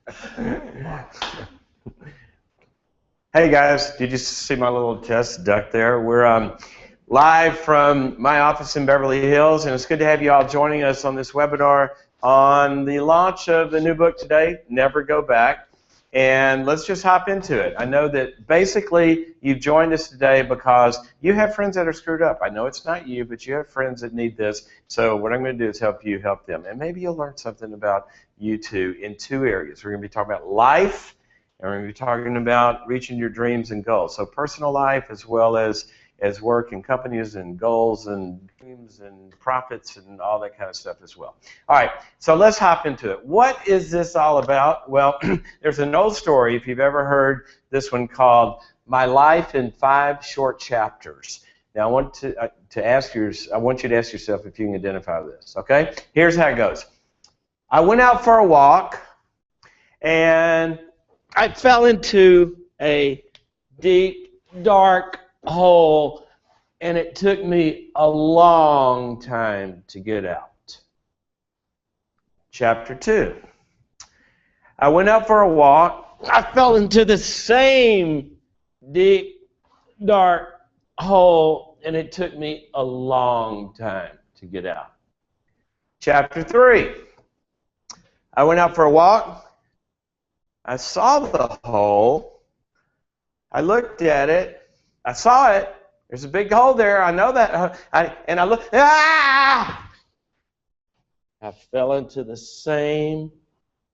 Hey guys, did you see my little chest duck there? We're live from my office in Beverly Hills, and it's good to have you all joining us on this webinar on the launch of the new book today, Never Go Back. And let's just hop into it. I know that basically you've joined us today because you have friends that are screwed up. I know it's not you, but you have friends that need this. So what I'm going to do is help you help them. And maybe you'll learn something about you two in two areas. We're going to be talking about life, and we're going to be talking about reaching your dreams and goals. So personal life as well as work and companies and goals and dreams and profits and all that kind of stuff as well. All right, so let's hop into it. What is this all about? Well, there's an old story, if you've ever heard this one, called My Life in 5 Short Chapters. Now I want you to ask yourself if you can identify with this, okay? Here's how it goes. I went out for a walk, and I fell into a deep, dark hole, and it took me a long time to get out. Chapter 2. I went out for a walk. I fell into the same deep, dark hole, and it took me a long time to get out. Chapter 3. I went out for a walk. I saw the hole. I looked at it. I saw it. There's a big hole there. I know that. And I looked. Ah! I fell into the same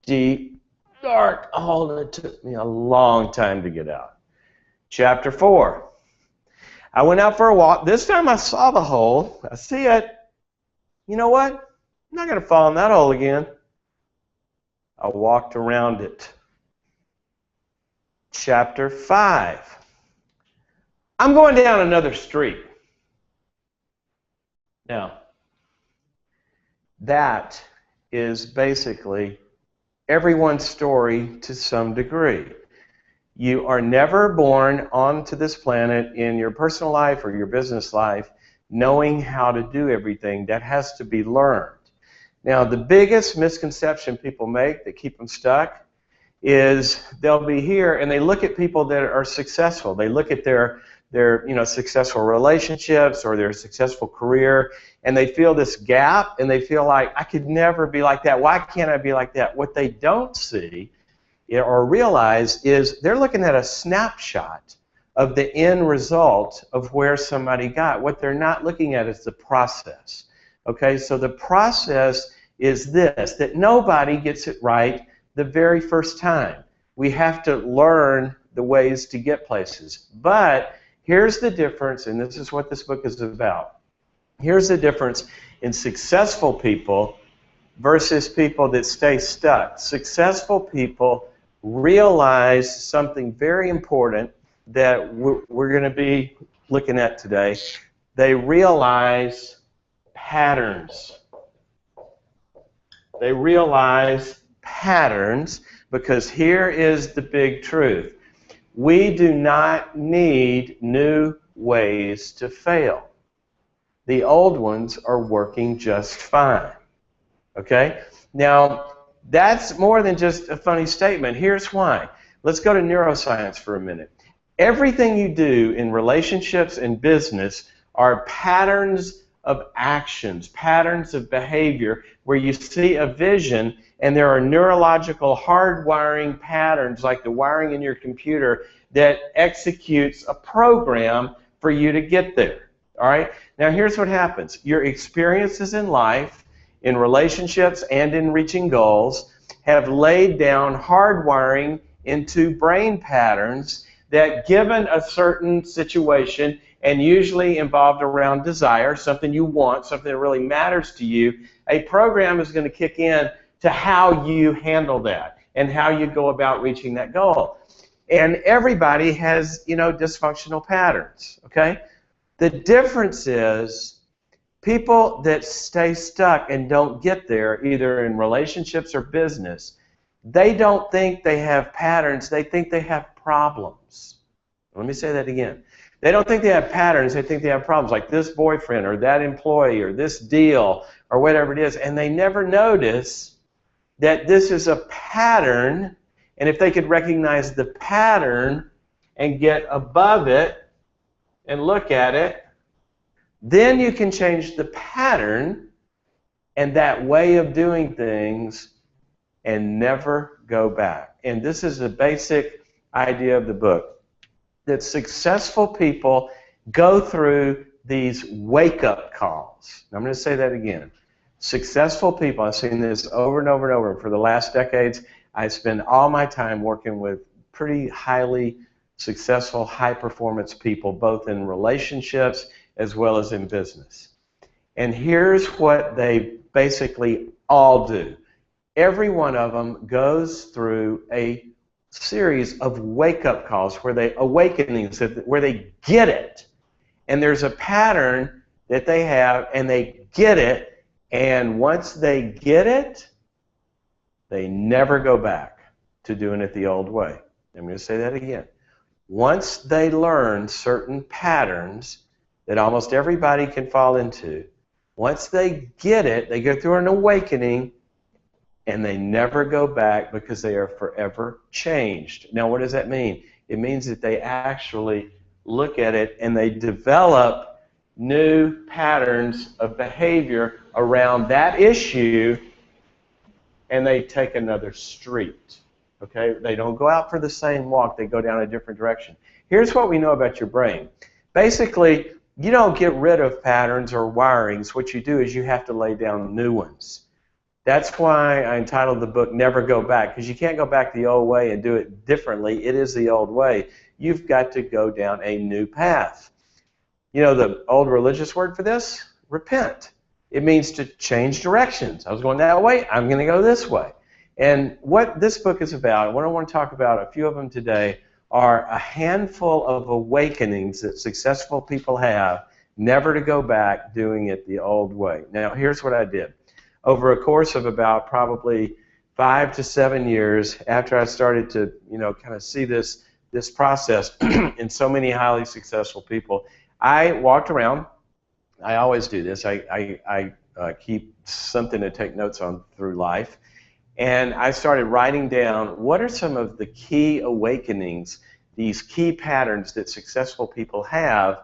deep, dark hole, and it took me a long time to get out. Chapter 4. I went out for a walk. This time I saw the hole. I see it. You know what? I'm not going to fall in that hole again. I walked around it. Chapter 5. I'm going down another street. Now, that is basically everyone's story to some degree. You are never born onto this planet in your personal life or your business life knowing how to do everything. That has to be learned. Now, the biggest misconception people make that keep them stuck is they'll be here and they look at people that are successful. They look at their successful relationships or their successful career, and they feel this gap, and they feel like, I could never be like that. Why can't I be like that? What they don't see or realize is they're looking at a snapshot of the end result of where somebody got. What they're not looking at is the process. Okay, so the process is this, that nobody gets it right the very first time. We have to learn the ways to get places. But here's the difference, and this is what this book is about. Here's the difference in successful people versus people that stay stuck. Successful people realize something very important that we're going to be looking at today. They realize patterns. They realize patterns, because here is the big truth. We do not need new ways to fail. The old ones are working just fine. Okay? Now, that's more than just a funny statement. Here's why. Let's go to neuroscience for a minute. Everything you do in relationships and business are patterns of actions, patterns of behavior, where you see a vision and there are neurological hardwiring patterns like the wiring in your computer that executes a program for you to get there. All right? Now here's what happens. Your experiences in life, in relationships, and in reaching goals have laid down hardwiring into brain patterns that, given a certain situation and usually involved around desire, something you want, something that really matters to you, a program is going to kick in to how you handle that and how you go about reaching that goal. And everybody has, dysfunctional patterns, okay? The difference is people that stay stuck and don't get there, either in relationships or business, they don't think they have patterns, they think they have problems. Let me say that again. They don't think they have patterns, they think they have problems, like this boyfriend or that employee or this deal or whatever it is, and they never notice that this is a pattern And if they could recognize the pattern and get above it and look at it, then you can change the pattern and that way of doing things and never go back. And this is the basic idea of the book, that successful people go through these wake-up calls. I'm going to say that again. Successful people, I've seen this over and over and over. For the last decades, I spend all my time working with pretty highly successful, high-performance people, both in relationships as well as in business. And here's what they basically all do. Every one of them goes through a series of wake-up calls where they awakenings, where they get it. And there's a pattern that they have, and they get it. And once they get it, they never go back to doing it the old way. I'm going to say that again. Once they learn certain patterns that almost everybody can fall into, once they get it, they go through an awakening, and they never go back because they are forever changed. Now, what does that mean? It means that they actually look at it and they develop new patterns of behavior around that issue, and they take another street. Okay? They don't go out for the same walk. They go down a different direction. Here's what we know about your brain. Basically, you don't get rid of patterns or wirings. What you do is you have to lay down new ones. That's why I entitled the book Never Go Back, because you can't go back the old way and do it differently. It is the old way. You've got to go down a new path. You know the old religious word for this? Repent. It means to change directions. I was going that way, I'm going to go this way. And what this book is about, what I want to talk about, a few of them today, are a handful of awakenings that successful people have, never to go back doing it the old way. Now, here's what I did. Over a course of about probably 5 to 7 years, after I started to, kind of see this process in so many highly successful people, I walked around. I always do this. I keep something to take notes on through life. And I started writing down what are some of the key awakenings, these key patterns that successful people have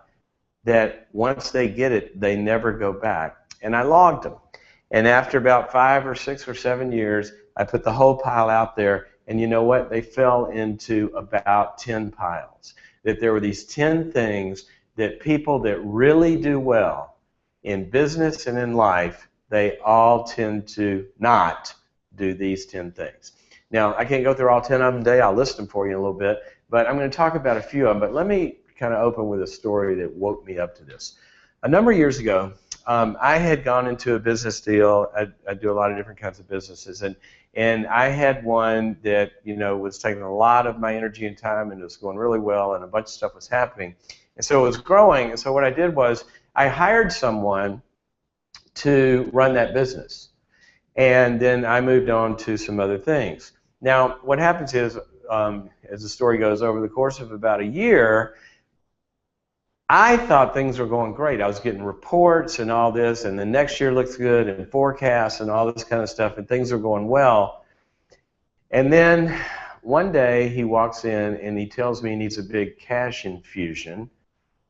that once they get it, they never go back. And I logged them. And after about 5 or 6 or 7 years, I put the whole pile out there. And you know what? They fell into about 10 piles. That there were these 10 things that people that really do well in business and in life, they all tend to not do these 10 things. Now, I can't go through all 10 of them today. I'll list them for you in a little bit. But I'm going to talk about a few of them. But let me kind of open with a story that woke me up to this. A number of years ago, I had gone into a business deal. I do a lot of different kinds of businesses. And I had one that, was taking a lot of my energy and time, and it was going really well, and a bunch of stuff was happening. And so it was growing. And so what I did was I hired someone to run that business. And then I moved on to some other things. Now, what happens is, as the story goes, over the course of about a year, I thought things were going great. I was getting reports and all this, and the next year looks good, and forecasts and all this kind of stuff, and things are going well. And then one day he walks in and he tells me he needs a big cash infusion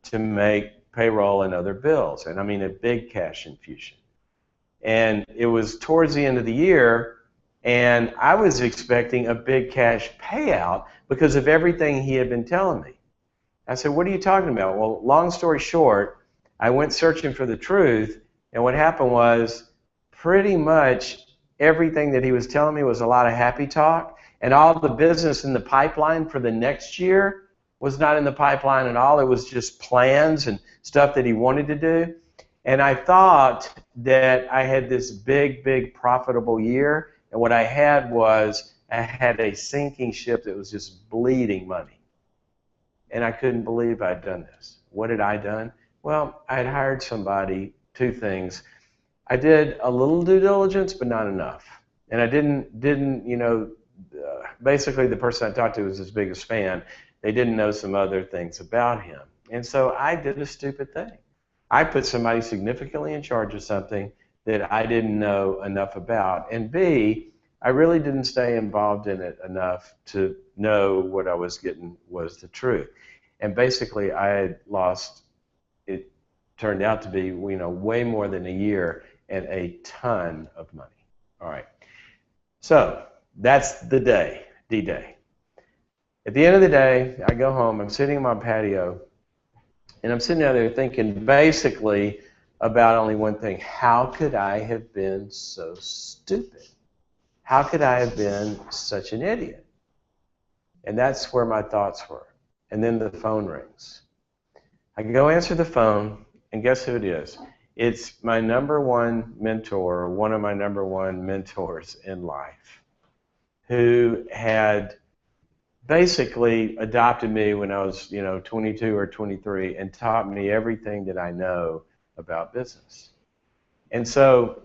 to make payroll and other bills. And I mean a big cash infusion. And it was towards the end of the year, and I was expecting a big cash payout because of everything he had been telling me. I said, what are you talking about? Well, long story short, I went searching for the truth, and what happened was pretty much everything that he was telling me was a lot of happy talk, and all the business in the pipeline for the next year was not in the pipeline at all. It was just plans and stuff that he wanted to do. And I thought that I had this big, big profitable year, and what I had was I had a sinking ship that was just bleeding money. And I couldn't believe I'd done this. What had I done? Well, I had hired somebody, 2 things. I did a little due diligence, but not enough. And I didn't basically the person I talked to was his biggest fan. They didn't know some other things about him. And so I did a stupid thing. I put somebody significantly in charge of something that I didn't know enough about. And B, I really didn't stay involved in it enough to know what I was getting was the truth. And basically, I had lost, it turned out to be, way more than a year and a ton of money. All right. So that's the day, D-Day. At the end of the day, I go home, I'm sitting on my patio, and I'm sitting out there thinking basically about only one thing. How could I have been so stupid? How could I have been such an idiot? And that's where my thoughts were. And then the phone rings. I can go answer the phone, and guess who it is? It's my number one mentor, one of my number one mentors in life, who had basically adopted me when I was, 22 or 23 and taught me everything that I know about business. And so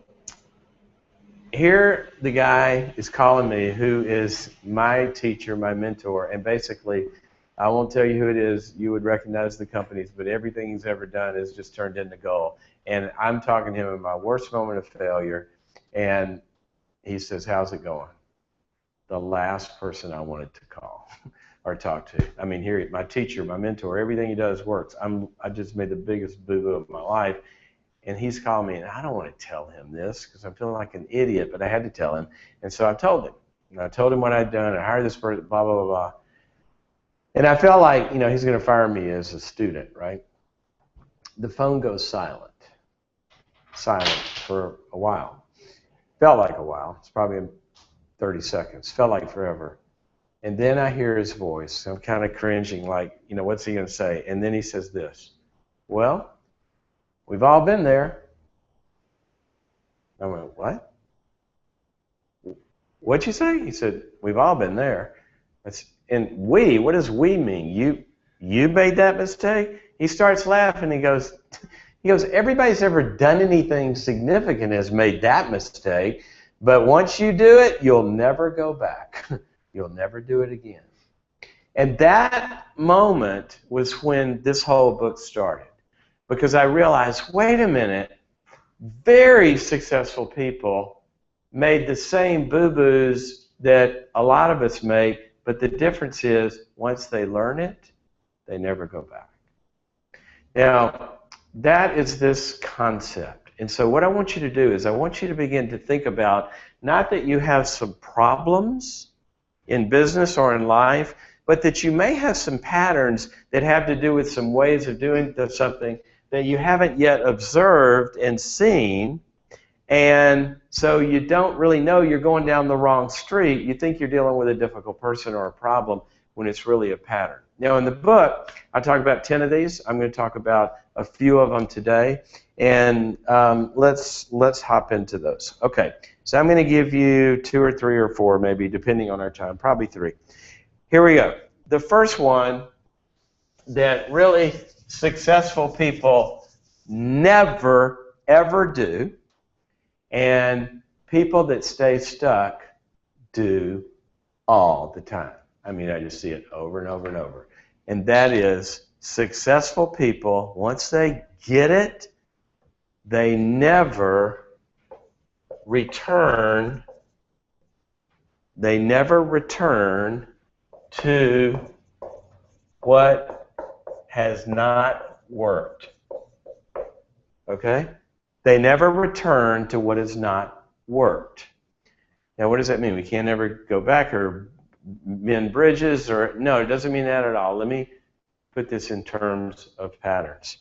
here the guy is calling me who is my teacher, my mentor, and basically, I won't tell you who it is. You would recognize the companies, but everything he's ever done is just turned into gold. And I'm talking to him in my worst moment of failure, and he says, "How's it going?" The last person I wanted to call or talk to. I mean, here, my teacher, my mentor, everything he does works. I just made the biggest boo-boo of my life, and he's calling me, and I don't want to tell him this because I'm feeling like an idiot, but I had to tell him. And so I told him. And I told him what I'd done. I hired this person, blah, blah, blah, blah. And I felt like, he's going to fire me as a student, right? The phone goes silent. Silent for a while. Felt like a while. It's probably 30 seconds. Felt like forever. And then I hear his voice. I'm kind of cringing, like, what's he going to say? And then he says this, "Well, we've all been there." I went, "What? What'd you say?" He said, "We've all been there." And we, what does we mean? You made that mistake? He starts laughing. He goes, "Everybody's ever done anything significant has made that mistake, but once you do it, you'll never go back. You'll never do it again." And that moment was when this whole book started, because I realized, wait a minute, very successful people made the same boo-boos that a lot of us make, but the difference is once they learn it, they never go back. Now, that is this concept. And so what I want you to do is I want you to begin to think about not that you have some problems in business or in life, but that you may have some patterns that have to do with some ways of doing something that you haven't yet observed and seen, and so you don't really know you're going down the wrong street. You think you're dealing with a difficult person or a problem when it's really a pattern. Now, in the book, I talk about 10 of these. I'm going to talk about a few of them today, and let's hop into those. Okay, so I'm going to give you 2 or 3 or 4, maybe, depending on our time, probably 3. Here we go. The first one that really successful people never, ever do, and people that stay stuck do all the time. I mean, I just see it over and over and over. And that is successful people, once they get it, they never return to what has not worked. Okay? They never return to what has not worked. Now, what does that mean? We can't ever go back or mend bridges, or no, it doesn't mean that at all. Let me put this in terms of patterns.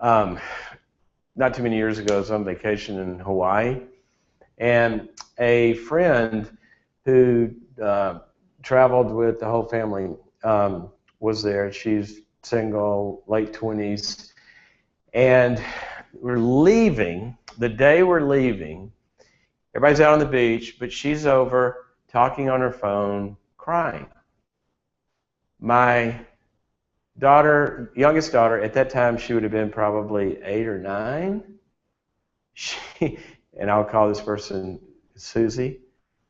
Not too many years ago, I was on vacation in Hawaii, and a friend who traveled with the whole family was there. She's single, late 20s, and we're leaving. The day we're leaving, everybody's out on the beach, but she's over talking on her phone, crying. My daughter, youngest daughter, at that time she would have been probably 8 or 9. And I'll call this person Susie.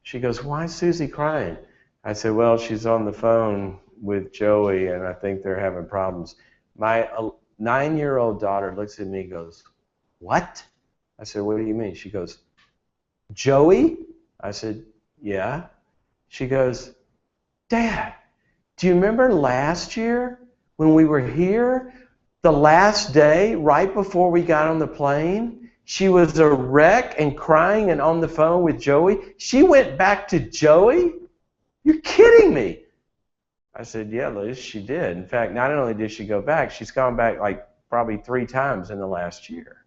She goes, "Why is Susie crying?" I said, "Well, she's on the phone with Joey, and I think they're having problems." My 9-year-old daughter looks at me and goes, "What?" I said, "What do you mean?" She goes, "Joey?" I said, yeah. She goes, Dad, do you remember last year when we were here, the last day right before we got on the plane? She was a wreck and crying and on the phone with Joey. She went back to Joey? You're kidding me. I said, yeah, Liz, she did. In fact, not only did she go back, she's gone back like probably 3 times in the last year.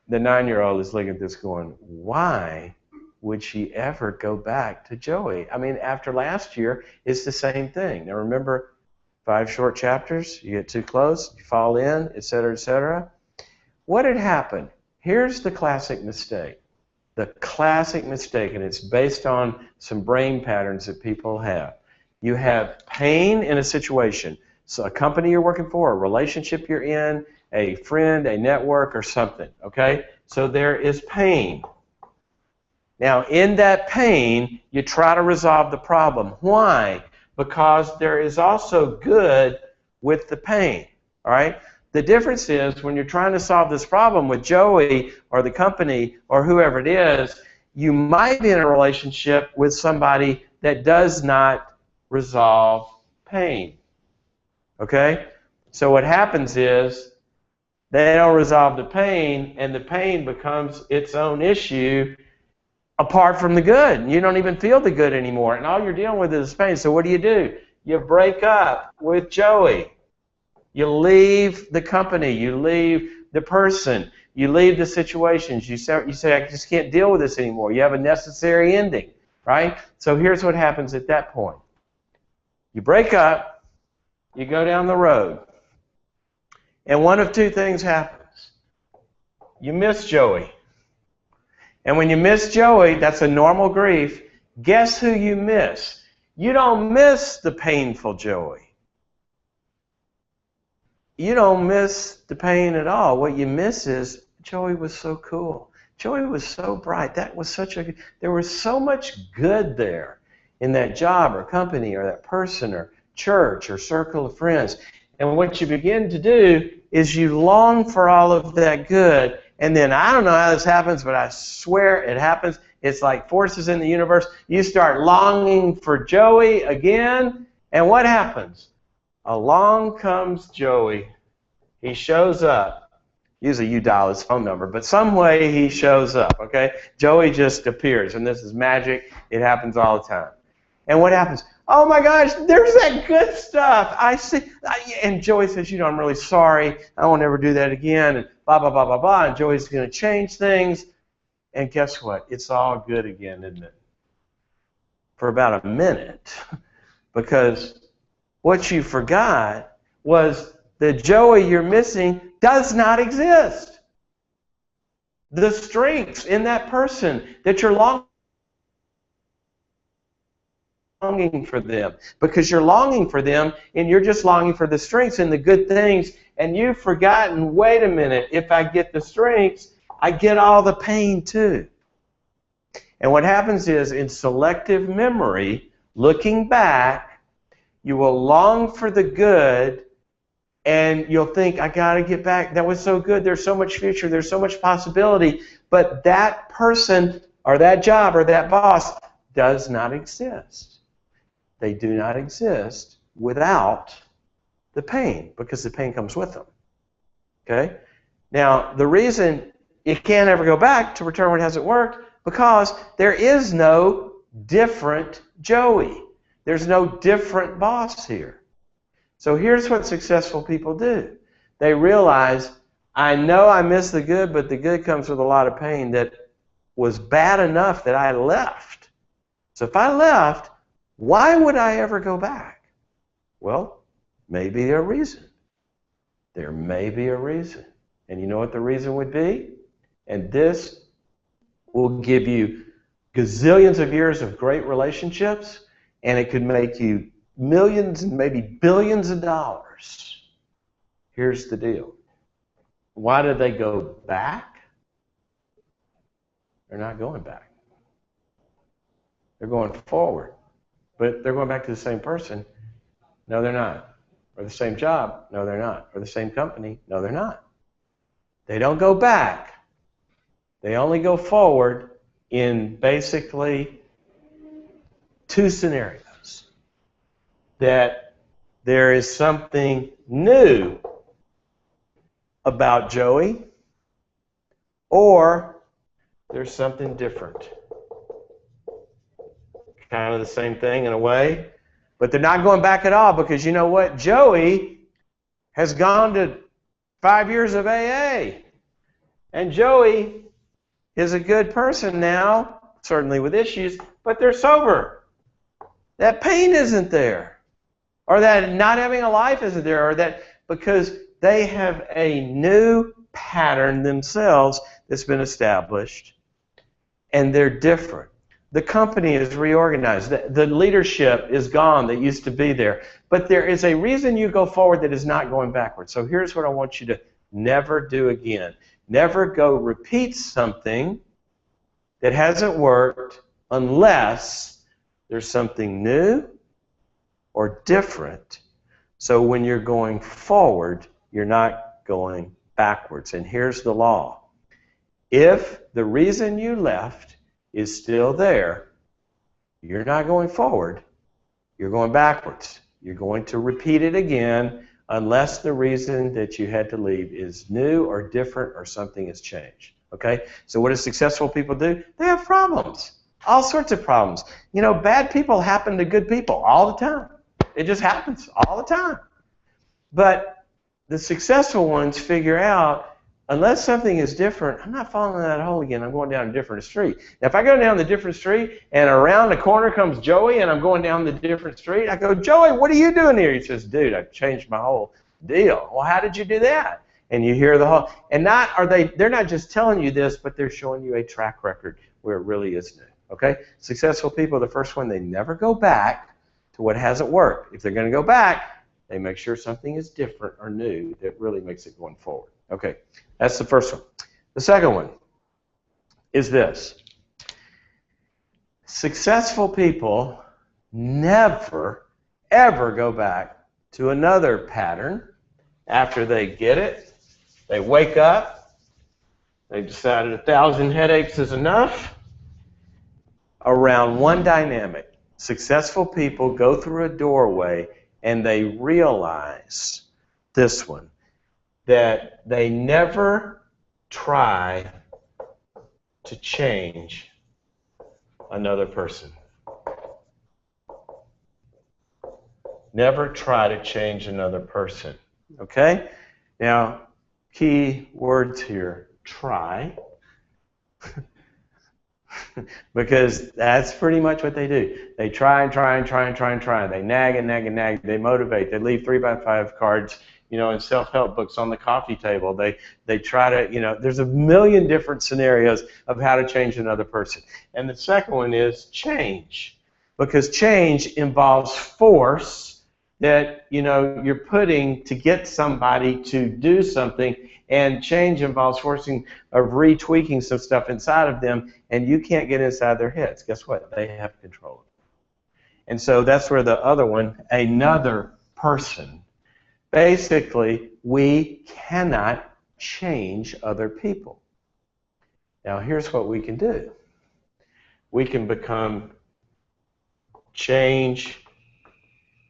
The 9-year-old is looking at this going, why would she ever go back to Joey? I mean, after last year, it's the same thing. Now remember, 5 short chapters, you get too close, you fall in, etc., etc. What had happened? Here's the classic mistake. The classic mistake, and it's based on some brain patterns that people have. You have pain in a situation. So a company you're working for, a relationship you're in, a friend, a network, or something, okay? So there is pain. Now, in that pain, you try to resolve the problem. Why? Because there is also good with the pain, all right? The difference is when you're trying to solve this problem with Joey or the company or whoever it is, you might be in a relationship with somebody that does not resolve pain, okay? So what happens is they don't resolve the pain, and the pain becomes its own issue apart from the good. You don't even feel the good anymore, and all you're dealing with is pain. So what do? You break up with Joey. You leave the company. You leave the person. You leave the situations. You say, I just can't deal with this anymore. You have a necessary ending, right? So here's what happens at that point. You break up. You go down the road. And one of 2 things happens. You miss Joey. And when you miss Joey, that's a normal grief. Guess who you miss? You don't miss the painful Joey. You don't miss the pain at all. What you miss is Joey was so cool. Joey was so bright. There was so much good there in that job or company or that person or church or circle of friends. And what you begin to do is you long for all of that good. And then I don't know how this happens, but I swear it happens. It's like forces in the universe. You start longing for Joey again. And what happens? Along comes Joey. He shows up. Usually you dial his phone number, but some way he shows up, okay? Joey just appears, and this is magic. It happens all the time. And what happens? Oh my gosh, there's that good stuff. I see. And Joey says, I'm really sorry. I won't ever do that again. And blah, blah, blah, blah, blah. And Joey's going to change things. And guess what? It's all good again, isn't it? For about a minute. Because what you forgot was the Joey you're missing does not exist. The strengths in that person that you're longing for them, because you're longing for them and you're just longing for the strengths and the good things, and you've forgotten, wait a minute, if I get the strengths, I get all the pain too. And what happens is, in selective memory, looking back, you will long for the good, and you'll think, I got to get back. That was so good. There's so much future. There's so much possibility. But that person or that job or that boss does not exist. They do not exist without the pain, because the pain comes with them. Okay? Now, the reason you can't ever go back to return what hasn't worked, because there is no different Joey. There's no different boss here. So here's what successful people do. They realize, I know I miss the good, but the good comes with a lot of pain that was bad enough that I left. So if I left, why would I ever go back? Well, maybe a reason. There may be a reason. And you know what the reason would be? And this will give you gazillions of years of great relationships, and it could make you millions and maybe billions of dollars. Here's the deal. Why did they go back? They're not going back. They're going forward. But they're going back to the same person. No, they're not. Or the same job. No, they're not. Or the same company. No, they're not. They don't go back. They only go forward in basically two scenarios. That there is something new about Joey, or there's something different. Kind of the same thing in a way, but they're not going back at all, because you know what? Joey has gone to 5 years of AA, and Joey is a good person now, certainly with issues, but they're sober. That pain isn't there, or that not having a life isn't there, or that because they have a new pattern themselves that's been established, and they're different. The company is reorganized. The leadership is gone that used to be there. But there is a reason you go forward that is not going backwards. So here's what I want you to never do again. Never go repeat something that hasn't worked unless there's something new or different. So when you're going forward, you're not going backwards. And here's the law. If the reason you left is still there, you're not going forward, you're going backwards. You're going to repeat it again unless the reason that you had to leave is new or different or something has changed. Okay? So what do successful people do? They have problems. All sorts of problems. You know, bad people happen to good people all the time. It just happens all the time. But the successful ones figure out, unless something is different, I'm not falling in that hole again. I'm going down a different street. Now, if I go down the different street and around the corner comes Joey and I'm going down the different street, I go, Joey, what are you doing here? He says, dude, I've changed my whole deal. Well, how did you do that? And you hear the whole, and they're not just telling you this, but they're showing you a track record where it really is new. Okay? Successful people, the first one, they never go back to what hasn't worked. If they're going to go back, they make sure something is different or new that really makes it going forward. Okay, that's the first one. The second one is this. Successful people never, ever go back to another pattern after they get it. They wake up. They decided 1,000 headaches is enough. Around one dynamic. Successful people go through a doorway and they realize this one, that they never try to change another person. Never try to change another person. Okay? Now, key words here, try. Because that's pretty much what they do. They try and try and try and try and try. They nag and nag and nag. They motivate. They leave 3x5 cards, you know, in self-help books on the coffee table. They try to, you know, there's a million different scenarios of how to change another person. And the second one is change. Because change involves force that, you know, you're putting to get somebody to do something, and change involves forcing of retweaking some stuff inside of them, and you can't get inside their heads. Guess what? They have control. And so that's where the other one, another person. Basically, we cannot change other people. Now, here's what we can do. We can become change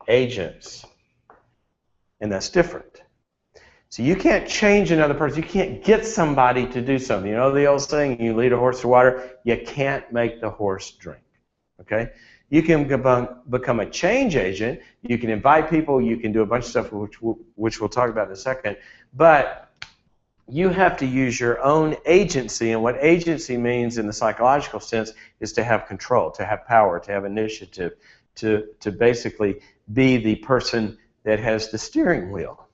agents, and that's different. So you can't change another person. You can't get somebody to do something. You know the old saying, you lead a horse to water, you can't make the horse drink. Okay? You can become a change agent. You can invite people. You can do a bunch of stuff, which we'll talk about in a second. But you have to use your own agency, and what agency means in the psychological sense is to have control, to have power, to have initiative, to basically be the person that has the steering wheel.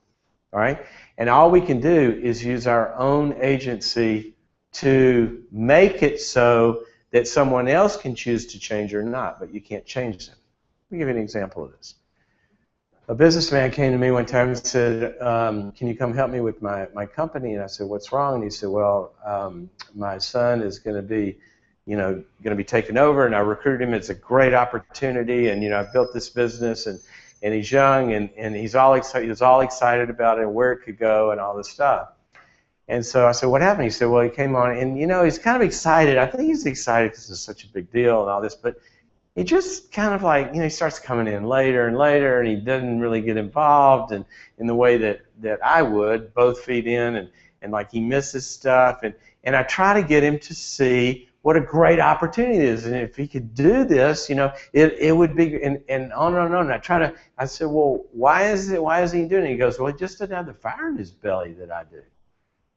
All right? And all we can do is use our own agency to make it so that someone else can choose to change or not, but you can't change them. Let me give you an example of this. A businessman came to me one time and said, can you come help me with my company? And I said, what's wrong? And he said, well, my son is going to be, you know, going to be taken over, and I recruited him. It's a great opportunity, and, you know, I've built this business, and he's young, and he's all excited about it and where it could go and all this stuff. And so I said, what happened? He said, well, he came on, and, you know, he's kind of excited. I think he's excited because it's such a big deal and all this, but he just kind of like, you know, he starts coming in later and later, and he doesn't really get involved in the way that I would, both feet in, and like he misses stuff. And I try to get him to see what a great opportunity it is. And if he could do this, you know, it would be, and on and on. And I said, well, why isn't he doing it? He goes, well, he just doesn't have the fire in his belly that I do.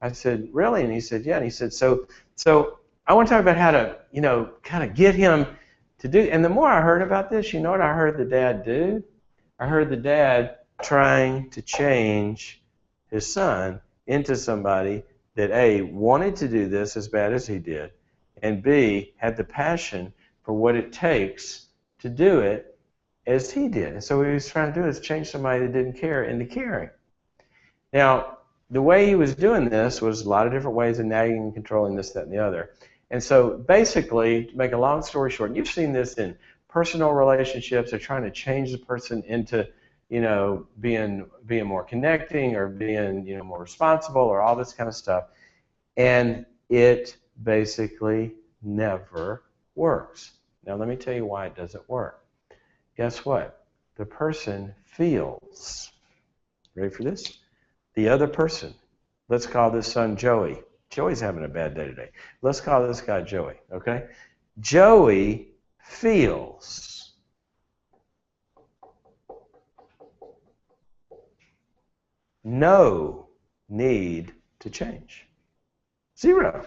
I said, really? And he said, yeah. And he said, so I want to talk about how to, you know, kind of get him to do. And the more I heard about this, you know what I heard the dad do? I heard the dad trying to change his son into somebody that A, wanted to do this as bad as he did, and B, had the passion for what it takes to do it as he did. And so what he was trying to do is change somebody that didn't care into caring. Now, the way he was doing this was a lot of different ways of nagging and controlling this, that, and the other. And so basically, to make a long story short, and you've seen this in personal relationships, they're trying to change the person into, you know, being more connecting or being, you know, more responsible or all this kind of stuff. And it basically never works. Now let me tell you why it doesn't work. Guess what? The person feels, ready for this? The other person, let's call this son Joey. Joey's having a bad day today. Let's call this guy Joey, okay? Joey feels no need to change. Zero.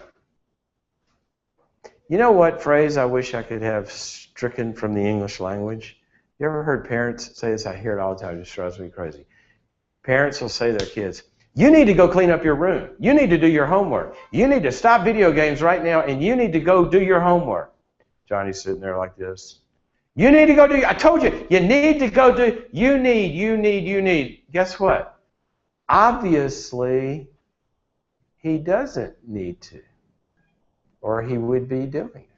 You know what phrase I wish I could have stricken from the English language? You ever heard parents say this? I hear it all the time. It just drives me crazy. Parents will say to their kids, you need to go clean up your room. You need to do your homework. You need to stop video games right now, and you need to go do your homework. Johnny's sitting there like this. You need to go do, I told you, you need to go do, you need. Guess what? Obviously, he doesn't need to, or he would be doing it.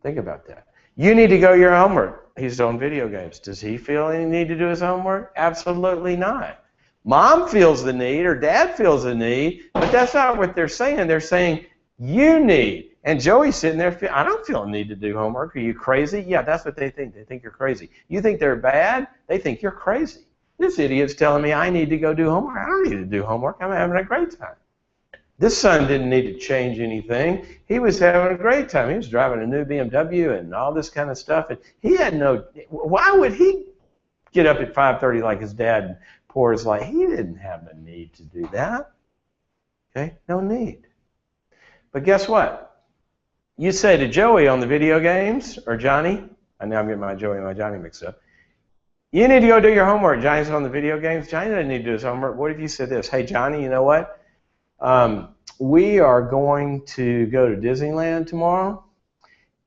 Think about that. You need to go your homework. He's on video games. Does he feel any need to do his homework? Absolutely not. Mom feels the need, or dad feels the need, but that's not what they're saying. They're saying, you need. And Joey's sitting there, I don't feel a need to do homework. Are you crazy? Yeah, that's what they think. They think you're crazy. You think they're bad? They think you're crazy. This idiot's telling me I need to go do homework. I don't need to do homework. I'm having a great time. This son didn't need to change anything. He was having a great time. He was driving a new BMW and all this kind of stuff. And he had no, why would he get up at 5:30 like his dad and pour his light? He didn't have the need to do that. Okay, no need. But guess what? You say to Joey on the video games, or Johnny, I know I'm getting my Joey and my Johnny mixed up. You need to go do your homework. Johnny's on the video games. Johnny doesn't need to do his homework. What if you said this? Hey, Johnny, you know what? We are going to go to Disneyland tomorrow,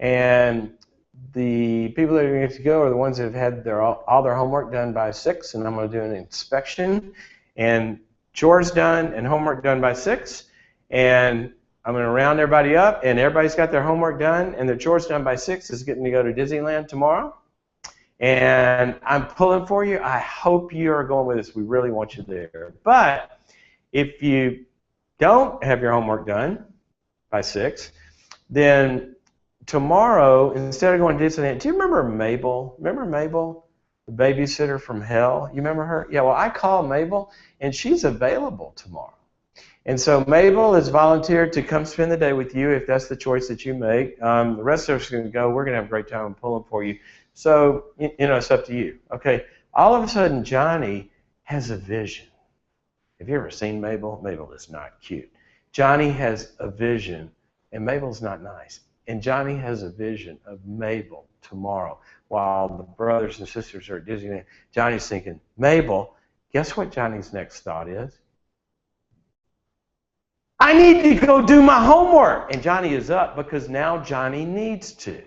and the people that are going to go are the ones that have had all their homework done by 6, and I'm going to do an inspection, and chores done and homework done by 6, and I'm going to round everybody up, and everybody's got their homework done and their chores done by 6 is getting to go to Disneyland tomorrow. And I'm pulling for you. I hope you are going with us. We really want you there. But if you don't have your homework done by 6, then tomorrow, instead of going to Disneyland, do you remember Mabel? Remember Mabel, the babysitter from hell? You remember her? Yeah, well, I called Mabel, and she's available tomorrow. And so Mabel has volunteered to come spend the day with you if that's the choice that you make. The rest of us are going to go. We're going to have a great time and pulling for you. So, you know, it's up to you. Okay, all of a sudden, Johnny has a vision. Have you ever seen Mabel? Mabel is not cute. Johnny has a vision, and Mabel's not nice. And Johnny has a vision of Mabel tomorrow while the brothers and sisters are at Disneyland. Johnny's thinking, Mabel, guess what Johnny's next thought is? I need to go do my homework. And Johnny is up because now Johnny needs to.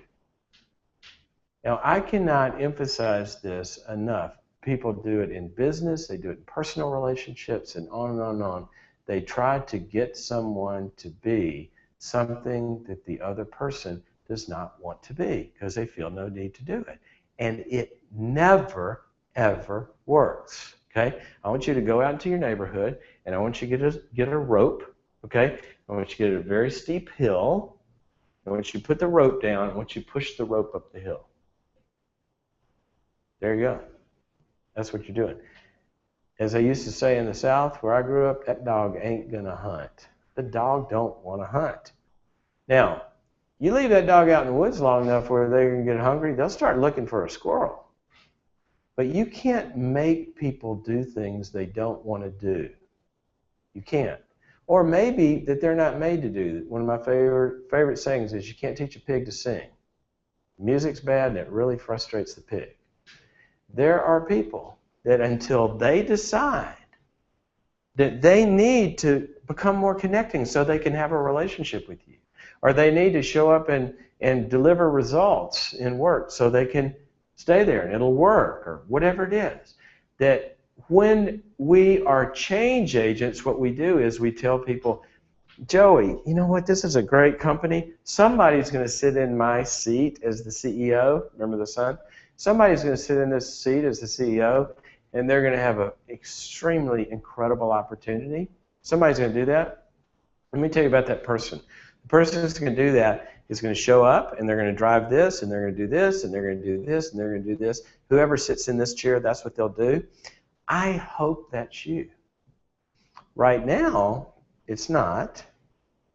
Now, I cannot emphasize this enough. People do it in business, they do it in personal relationships, and on and on and on. They try to get someone to be something that the other person does not want to be because they feel no need to do it. And it never, ever works. Okay? I want you to go out into your neighborhood, and I want you to get a rope, Okay? I want you to get a very steep hill. And once you put the rope down, I want you to push the rope up the hill. There you go. That's what you're doing. As I used to say in the South, where I grew up, that dog ain't going to hunt. The dog don't want to hunt. Now, you leave that dog out in the woods long enough where they're going to get hungry, they'll start looking for a squirrel. But you can't make people do things they don't want to do. You can't. Or maybe that they're not made to do. One of my favorite sayings is you can't teach a pig to sing. Music's bad and it really frustrates the pig. There are people that until they decide that they need to become more connecting so they can have a relationship with you, or they need to show up and deliver results in work so they can stay there and it'll work, or whatever it is, that when we are change agents, what we do is we tell people, Joey, you know what, this is a great company. Somebody's going to sit in my seat as the CEO. Remember the son? Somebody's going to sit in this seat as the CEO, and they're going to have an extremely incredible opportunity. Somebody's going to do that. Let me tell you about that person. The person who's going to do that is going to show up, and they're going to drive this, and they're going to do this, and they're going to do this, and they're going to do this. Whoever sits in this chair, that's what they'll do. I hope that's you. Right now, it's not,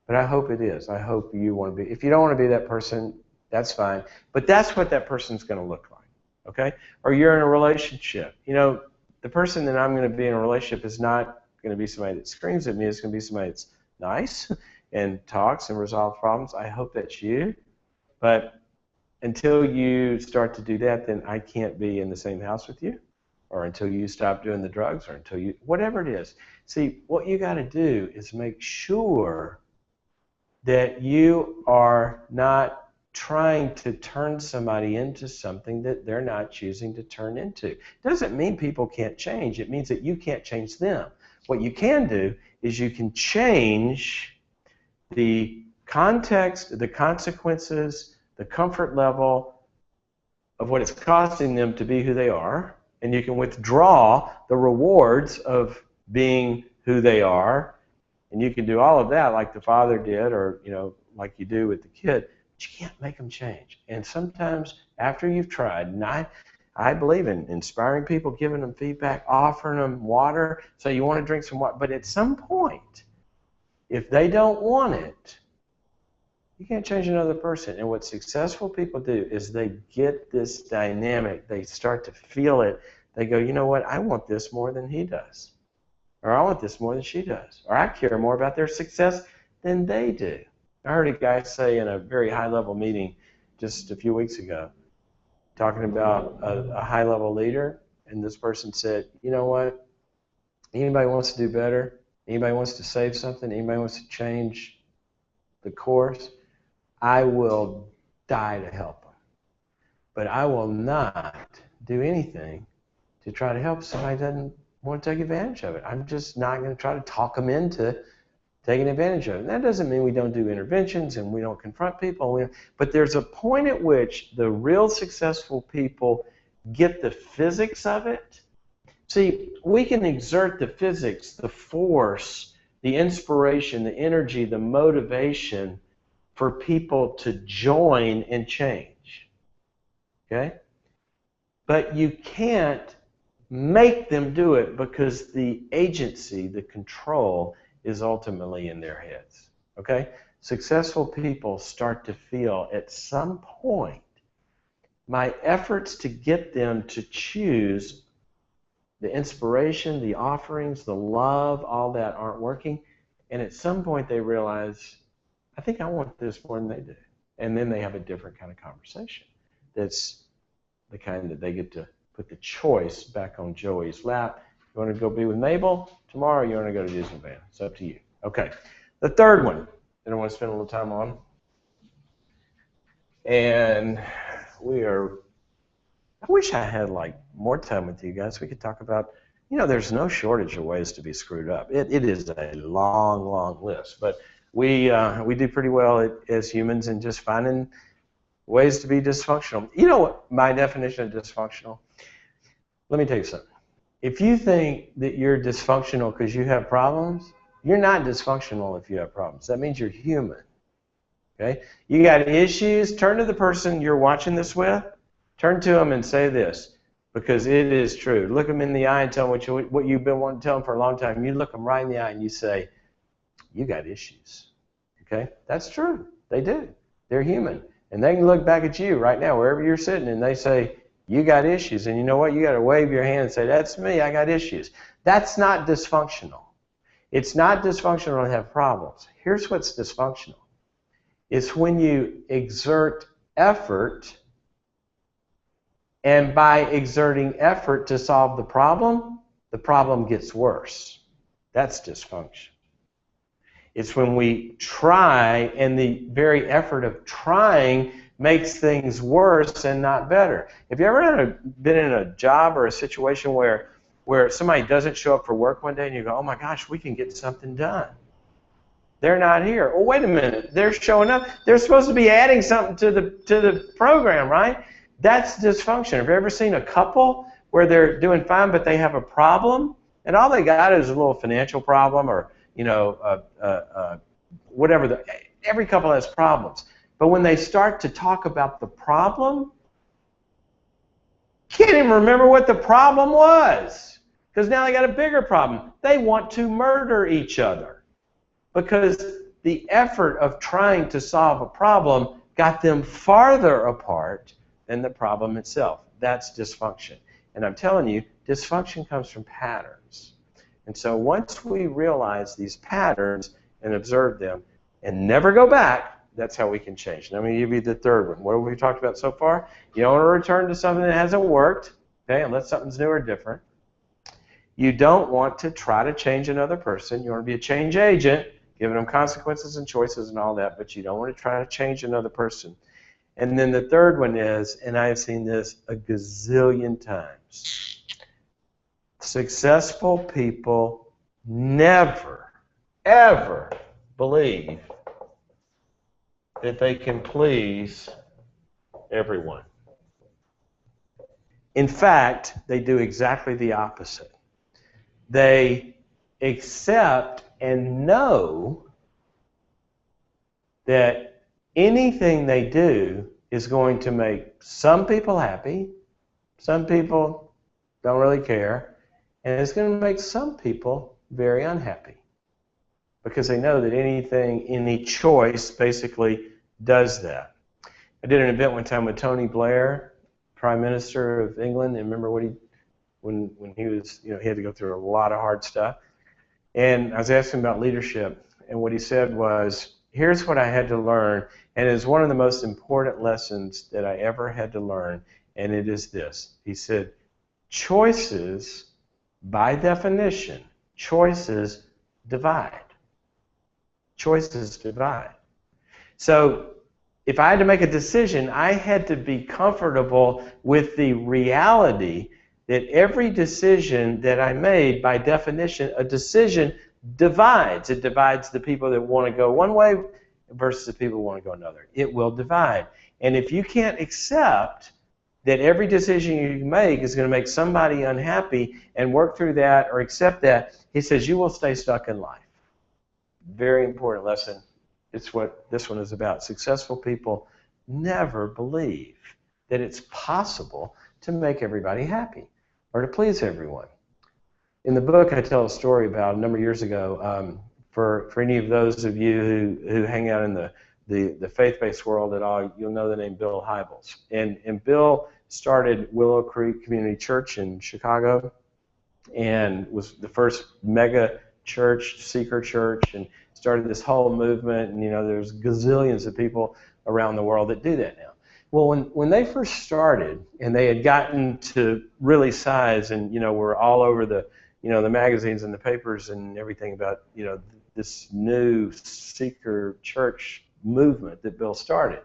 but I hope it is. I hope you want to be. If you don't want to be that person, that's fine. But that's what that person's going to look like, okay? Or you're in a relationship. You know, the person that I'm going to be in a relationship is not going to be somebody that screams at me. It's going to be somebody that's nice and talks and resolves problems. I hope that's you. But until you start to do that, then I can't be in the same house with you, or until you stop doing the drugs, or until you, whatever it is. See, what you got to do is make sure that you are not trying to turn somebody into something that they're not choosing to turn into. It doesn't mean people can't change. It means that you can't change them. What you can do is you can change the context, the consequences, the comfort level of what it's costing them to be who they are, and you can withdraw the rewards of being who they are, and you can do all of that like the father did, or like you do with the kid, but you can't make them change. And sometimes after you've tried, and I believe in inspiring people, giving them feedback, offering them water, so you want to drink some water, but at some point, if they don't want it, you can't change another person. And what successful people do is they get this dynamic. They start to feel it. They go, you know what, I want this more than he does. Or I want this more than she does. Or I care more about their success than they do. I heard a guy say in a very high-level meeting just a few weeks ago, talking about a high-level leader, and this person said, you know what, anybody wants to do better, anybody wants to save something, anybody wants to change the course, I will die to help them. But I will not do anything to try to help somebody who doesn't want to take advantage of it. I'm just not going to try to talk them into taking advantage of it. And that doesn't mean we don't do interventions and we don't confront people. But there's a point at which the real successful people get the physics of it. See, we can exert the physics, the force, the inspiration, the energy, the motivation for people to join and change. Okay? But you can't make them do it because the agency, the control, is ultimately in their heads. Okay? Successful people start to feel at some point, my efforts to get them to choose the inspiration, the offerings, the love, all that aren't working. And at some point they realize, I think I want this more than they do. And then they have a different kind of conversation. That's the kind that they get to put the choice back on Joey's lap. You want to go be with Mabel tomorrow, or you want to go to Disneyland? It's up to you. Okay. The third one that I want to spend a little time on, and I wish I had like more time with you guys. We could talk about, there's no shortage of ways to be screwed up. It is a long, long list, but we do pretty well as humans in just finding ways to be dysfunctional. You know what my definition of dysfunctional? Let me tell you something. If you think that you're dysfunctional because you have problems, You're not dysfunctional if you have problems. That means you're human. Okay? You got issues, turn to the person you're watching this with, turn to them and say this, because it is true. Look them in the eye and tell them what you've been wanting to tell them for a long time. You look them right in the eye and you say, you got issues. Okay? That's true. They do. They're human. And they can look back at you right now, wherever you're sitting, and they say, you got issues. And you know what? You got to wave your hand and say, that's me. I got issues. That's not dysfunctional. It's not dysfunctional to have problems. Here's what's dysfunctional. It's when you exert effort, and by exerting effort to solve the problem gets worse. That's dysfunction. It's when we try, and the very effort of trying makes things worse and not better. Have you ever been in a job or a situation where somebody doesn't show up for work one day and you go, oh my gosh, we can get something done? They're not here. Oh, wait a minute. They're showing up. They're supposed to be adding something to the program, right? That's dysfunction. Have you ever seen a couple where they're doing fine but they have a problem, and all they got is a little financial problem, or whatever. Every couple has problems. But when they start to talk about the problem, can't even remember what the problem was, because now they got a bigger problem. They want to murder each other because the effort of trying to solve a problem got them farther apart than the problem itself. That's dysfunction. And I'm telling you, dysfunction comes from patterns. And so once we realize these patterns and observe them and never go back, that's how we can change. Now, I'm going to give you the third one. What have we talked about so far? You don't want to return to something that hasn't worked, okay, unless something's new or different. You don't want to try to change another person. You want to be a change agent, giving them consequences and choices and all that, but you don't want to try to change another person. And then the third one is, and I have seen this a gazillion times, successful people never, ever believe that they can please everyone. In fact, they do exactly the opposite. They accept and know that anything they do is going to make some people happy, some people don't really care, and it's going to make some people very unhappy, because they know that anything, any choice basically does that. I did an event one time with Tony Blair, Prime Minister of England, and remember what when he was, he had to go through a lot of hard stuff. And I was asking him about leadership, and what he said was, here's what I had to learn, and it's one of the most important lessons that I ever had to learn, and it is this. He said, choices, by definition, choices divide. Choices divide. So if I had to make a decision, I had to be comfortable with the reality that every decision that I made, by definition, a decision divides. It divides the people that want to go one way versus the people who want to go another. It will divide. And if you can't accept that every decision you make is going to make somebody unhappy and work through that or accept that, he says you will stay stuck in life. Very important lesson. It's what this one is about. Successful people never believe that it's possible to make everybody happy or to please everyone. In the book, I tell a story about a number of years ago. For any of those of you who hang out in the faith-based world at all, you'll know the name Bill Hybels. And Bill started Willow Creek Community Church in Chicago, and was the first mega church, seeker church, and started this whole movement. And there's gazillions of people around the world that do that now. Well, when they first started, and they had gotten to really size, and were all over the the magazines and the papers and everything about this new seeker church movement that Bill started,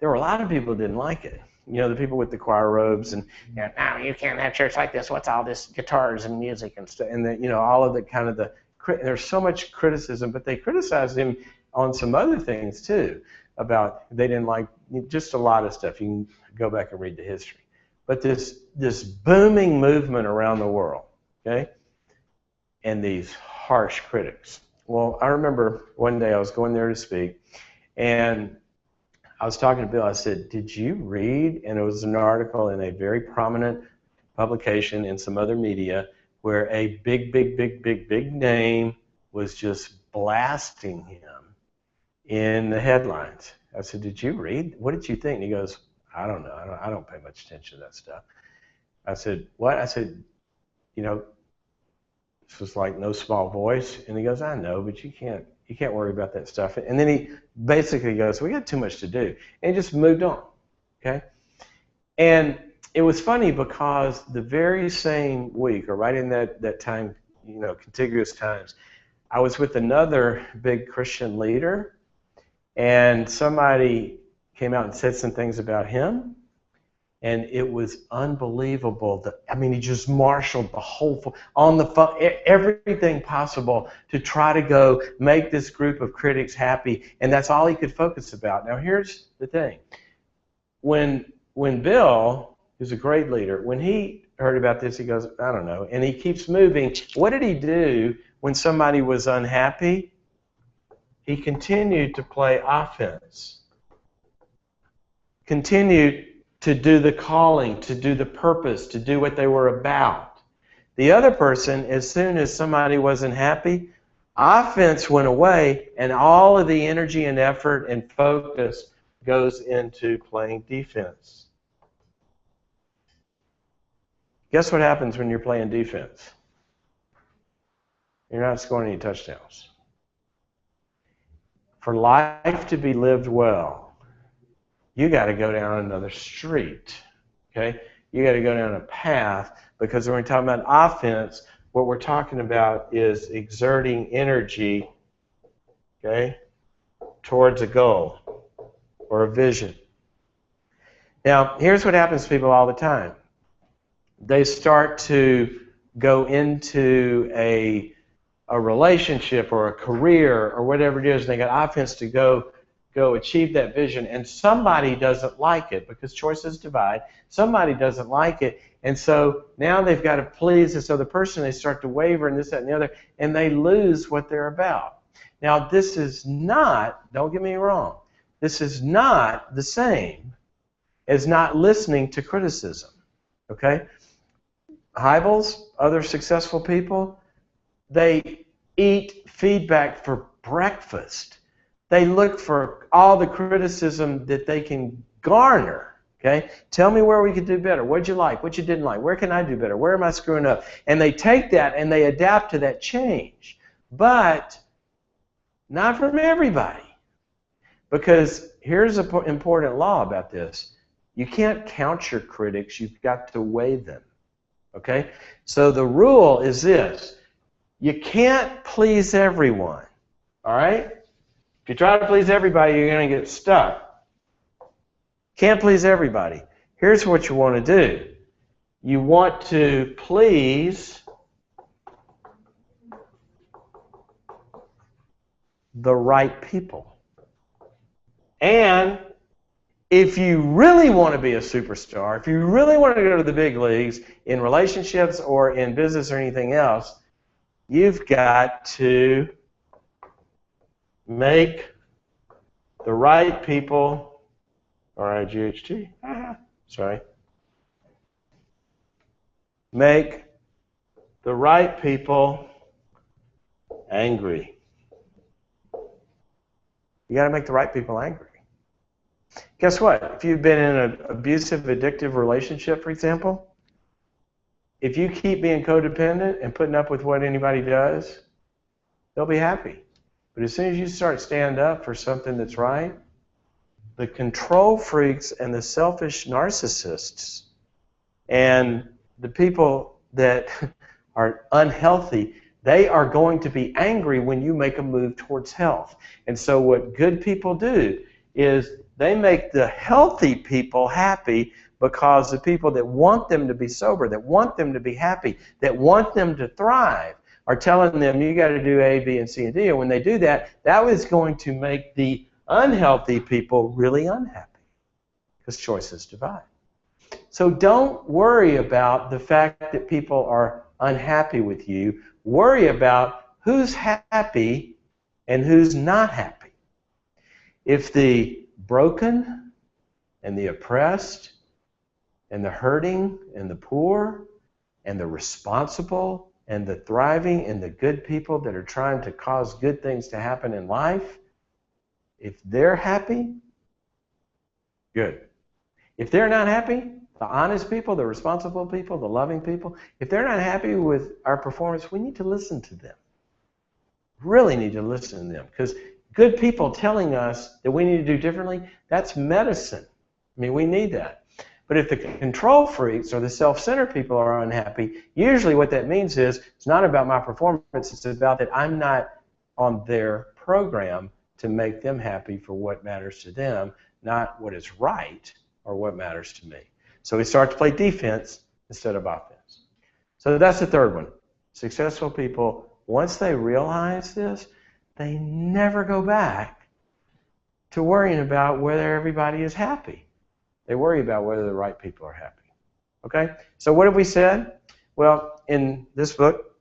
there were a lot of people who didn't like it. The people with the choir robes and no, you can't have church like this. What's all this guitars and music and stuff? And all of the kind of there's so much criticism, but they criticized him on some other things too. About they didn't like just a lot of stuff. You can go back and read the history. But this booming movement around the world, okay? and these harsh critics. Well, I remember one day I was going there to speak, and I was talking to Bill. I said, "Did you read?" And it was an article in a very prominent publication in some other media where a big name was just blasting him in the headlines. I said, "Did you read? What did you think?" And he goes, "I don't know. I don't pay much attention to that stuff." I said, "What?" I said, "You know, this was like no small voice." And he goes, "I know, but you can't worry about that stuff." And then he basically goes, "We got too much to do," and he just moved on. Okay, and it was funny because the very same week, or right in that time, contiguous times, I was with another big Christian leader, and somebody came out and said some things about him, and it was unbelievable. He just marshaled the whole on the phone, everything possible to try to go make this group of critics happy, and that's all he could focus about. Now, here's the thing: when Bill, who's a great leader, when he heard about this, he goes, "I don't know," and he keeps moving. What did he do when somebody was unhappy? He continued to play offense. Continued to do the calling, to do the purpose, to do what they were about. The other person, as soon as somebody wasn't happy, offense went away, and all of the energy and effort and focus goes into playing defense. Guess what happens when you're playing defense? You're not scoring any touchdowns. For life to be lived well, you got to go down another street. Okay? You got to go down a path, because when we're talking about offense, what we're talking about is exerting energy, okay, towards a goal or a vision. Now, here's what happens to people all the time. They start to go into a relationship or a career or whatever it is, and they got offense to go achieve that vision, and somebody doesn't like it, because choices divide. Somebody doesn't like it, and so now they've got to please this other person. They start to waver and this, that, and the other, and they lose what they're about. Now, this is not, don't get me wrong, this is not the same as not listening to criticism, okay? Hybels, other successful people, they eat feedback for breakfast. They look for all the criticism that they can garner. Okay? Tell me where we could do better. What'd you like? What you didn't like? Where can I do better? Where am I screwing up? And they take that and they adapt to that change. But not from everybody. Because here's an important law about this. You can't count your critics. You've got to weigh them. Okay? So the rule is this. You can't please everyone. All right? If you try to please everybody, you're going to get stuck. Can't please everybody. Here's what you want to do. You want to please the right people. And if you really want to be a superstar, if you really want to go to the big leagues in relationships or in business or anything else, you've got to make the right people, R-I-G-H-T, sorry, make the right people angry. You got to make the right people angry. Guess what? If you've been in an abusive, addictive relationship, for example, if you keep being codependent and putting up with what anybody does, they'll be happy. But as soon as you start stand up for something that's right, the control freaks and the selfish narcissists and the people that are unhealthy, they are going to be angry when you make a move towards health. And so what good people do is they make the healthy people happy, because the people that want them to be sober, that want them to be happy, that want them to thrive, are telling them, you got to do A, B, and C, and D. And when they do that, that is going to make the unhealthy people really unhappy, because choices divide. So don't worry about the fact that people are unhappy with you. Worry about who's happy and who's not happy. If the broken and the oppressed and the hurting and the poor and the responsible and the thriving and the good people that are trying to cause good things to happen in life, if they're happy, good. If they're not happy, the honest people, the responsible people, the loving people, if they're not happy with our performance, we need to listen to them. Really need to listen to them, because good people telling us that we need to do differently, that's medicine. I mean, we need that. But if the control freaks or the self-centered people are unhappy, usually what that means is it's not about my performance, it's about that I'm not on their program to make them happy for what matters to them, not what is right or what matters to me. So we start to play defense instead of offense. So that's the third one. Successful people, once they realize this, they never go back to worrying about whether everybody is happy. They worry about whether the right people are happy. Okay? So what have we said? Well, in this book,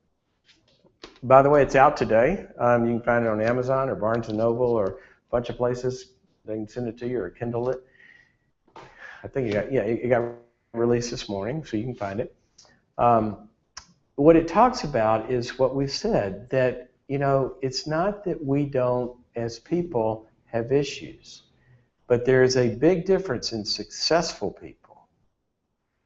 by the way, it's out today. You can find it on Amazon or Barnes & Noble or a bunch of places. They can send it to you or Kindle it. I think it got released this morning, so you can find it. What it talks about is what we've said, that, you know, it's not that we don't, as people, have issues. But there is a big difference in successful people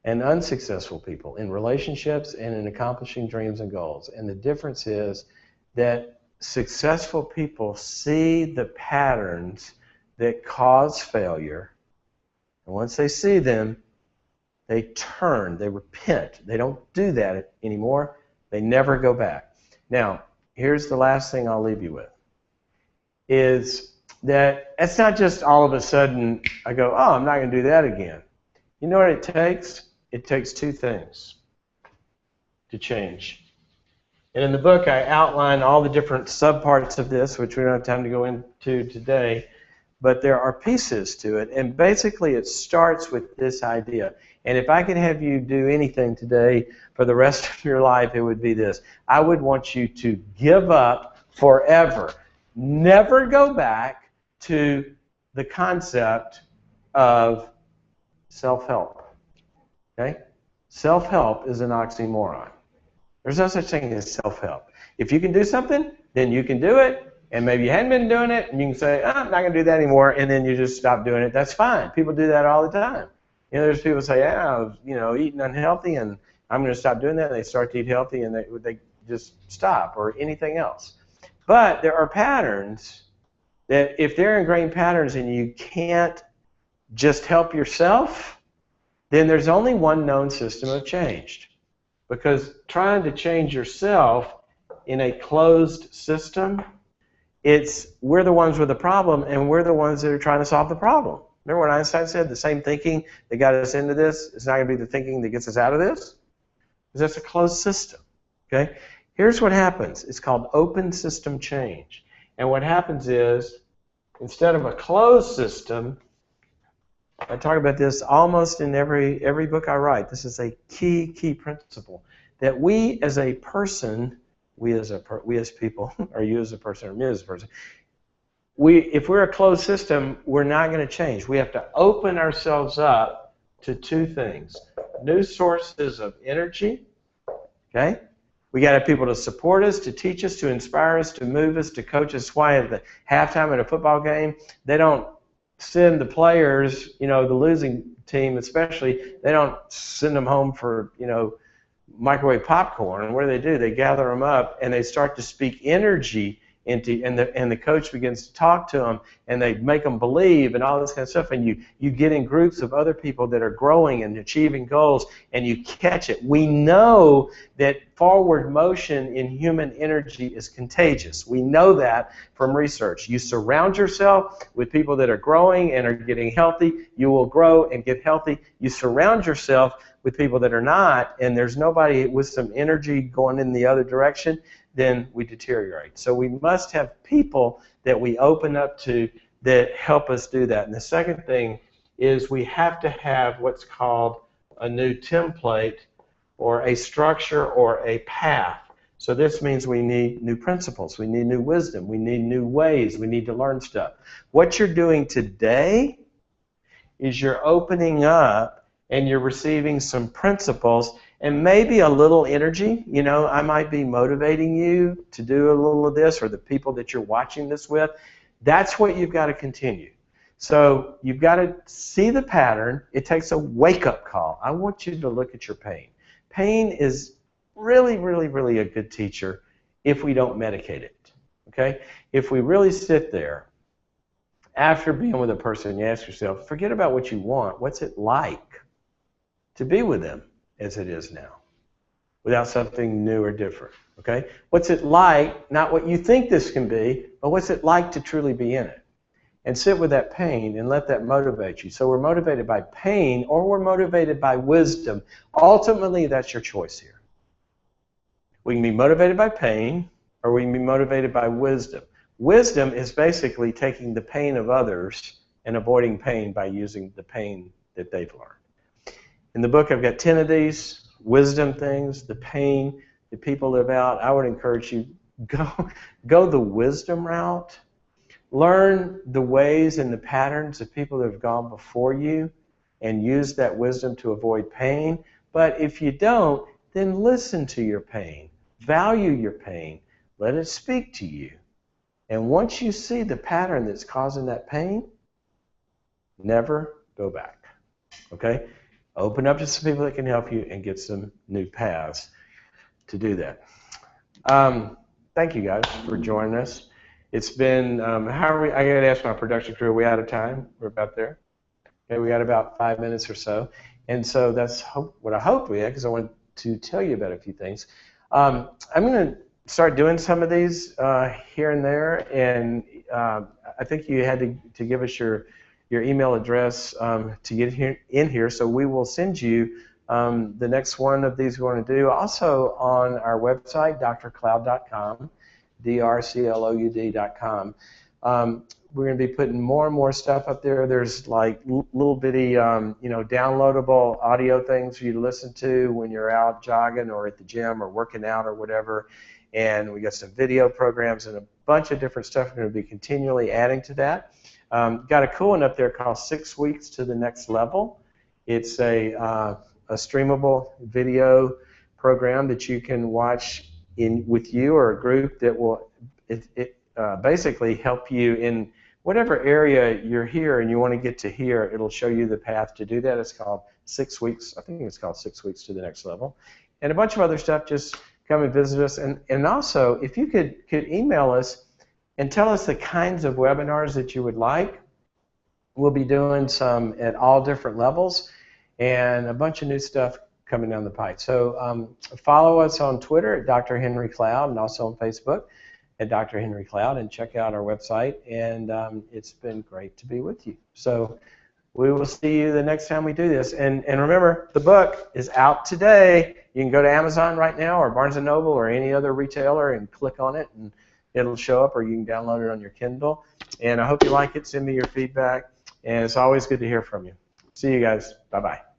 and unsuccessful people in relationships and in accomplishing dreams and goals. And the difference is that successful people see the patterns that cause failure, and once they see them, they turn, they repent. They don't do that anymore. They never go back. Now, here's the last thing I'll leave you with, is that it's not just all of a sudden I go, oh, I'm not going to do that again. You know what it takes? It takes two things to change. And in the book, I outline all the different subparts of this, which we don't have time to go into today, but there are pieces to it. And basically, it starts with this idea. And if I could have you do anything today for the rest of your life, it would be this. I would want you to give up forever. Never go back to the concept of self-help. Okay? Self-help is an oxymoron. There's no such thing as self-help. If you can do something, then you can do it, and maybe you hadn't been doing it, and you can say, oh, I'm not going to do that anymore, and then you just stop doing it. That's fine. People do that all the time. You know, there's people who say, yeah, I was, eating unhealthy, and I'm going to stop doing that, and they start to eat healthy, and they just stop, or anything else. But there are patterns that if they're ingrained patterns and you can't just help yourself, then there's only one known system of change. Because trying to change yourself in a closed system, we're the ones with the problem, and we're the ones that are trying to solve the problem. Remember what Einstein said? The same thinking that got us into this is not going to be the thinking that gets us out of this? Because that's a closed system. Okay? Here's what happens. It's called open system change. And what happens is, instead of a closed system, I talk about this almost in every book I write. This is a key principle, that we as a person, we as people, or you as a person, or me as a person, if we're a closed system, we're not going to change. We have to open ourselves up to two things: new sources of energy, okay? We got to have people to support us, to teach us, to inspire us, to move us, to coach us. Why at the halftime at a football game, they don't send the players, the losing team especially, they don't send them home for, microwave popcorn. What do? They gather them up and they start to speak energy into, and the coach begins to talk to them, and they make them believe and all this kind of stuff, and you get in groups of other people that are growing and achieving goals, and you catch it. We know that forward motion in human energy is contagious. We know that from research. You surround yourself with people that are growing and are getting healthy, you will grow and get healthy. You surround yourself with people that are not, and there's nobody with some energy going in the other direction, then we deteriorate. So we must have people that we open up to that help us do that. And the second thing is we have to have what's called a new template or a structure or a path. So this means we need new principles, we need new wisdom, we need new ways, we need to learn stuff. What you're doing today is you're opening up and you're receiving some principles and maybe a little energy. You know, I might be motivating you to do a little of this, or the people that you're watching this with. That's what you've got to continue. So you've got to see the pattern. It takes a wake-up call. I want you to look at your pain. Pain is really, really, really a good teacher if we don't medicate it. Okay? If we really sit there after being with a person, you ask yourself, forget about what you want. What's it like to be with them as it is now, without something new or different? Okay? What's it like, not what you think this can be, but what's it like to truly be in it? And sit with that pain and let that motivate you. So we're motivated by pain or we're motivated by wisdom. Ultimately, that's your choice here. We can be motivated by pain or we can be motivated by wisdom. Wisdom is basically taking the pain of others and avoiding pain by using the pain that they've learned. In the book, I've got 10 of wisdom things, the pain that people live out. I would encourage you, go the wisdom route. Learn the ways and the patterns of people that have gone before you and use that wisdom to avoid pain. But if you don't, then listen to your pain. Value your pain. Let it speak to you. And once you see the pattern that's causing that pain, never go back. Okay? Open up to some people that can help you and get some new paths to do that. Thank you guys for joining us. It's been, how are we? I got to ask my production crew, are we out of time? We're about there. Okay, we got about 5 minutes or so. And so that's what I hope we had, because I wanted to tell you about a few things. I'm going to start doing some of these here and there, and I think you had to give us your email address to get in here, so we will send you the next one of these we're going to do. Also on our website, drcloud.com, drcloud.com. We're going to be putting more and more stuff up there. There's like little bitty, downloadable audio things for you to listen to when you're out jogging or at the gym or working out or whatever. And we got some video programs and a bunch of different stuff. We're going to be continually adding to that. Got a cool one up there called 6 Weeks to the Next Level. It's a streamable video program that you can watch with you or a group that will basically help you in whatever area you're here and you want to get to here. It'll show you the path to do that. It's called 6 Weeks. I think it's called 6 Weeks to the Next Level. And a bunch of other stuff. Just come and visit us. And also, if you could email us and tell us the kinds of webinars that you would like. We'll be doing some at all different levels and a bunch of new stuff coming down the pipe. So follow us on Twitter at Dr. Henry Cloud and also on Facebook at Dr. Henry Cloud, and check out our website. And it's been great to be with you. So we will see you the next time we do this. And remember, the book is out today. You can go to Amazon right now or Barnes & Noble or any other retailer and click on it, and it'll show up, or you can download it on your Kindle. And I hope you like it. Send me your feedback. And it's always good to hear from you. See you guys. Bye-bye.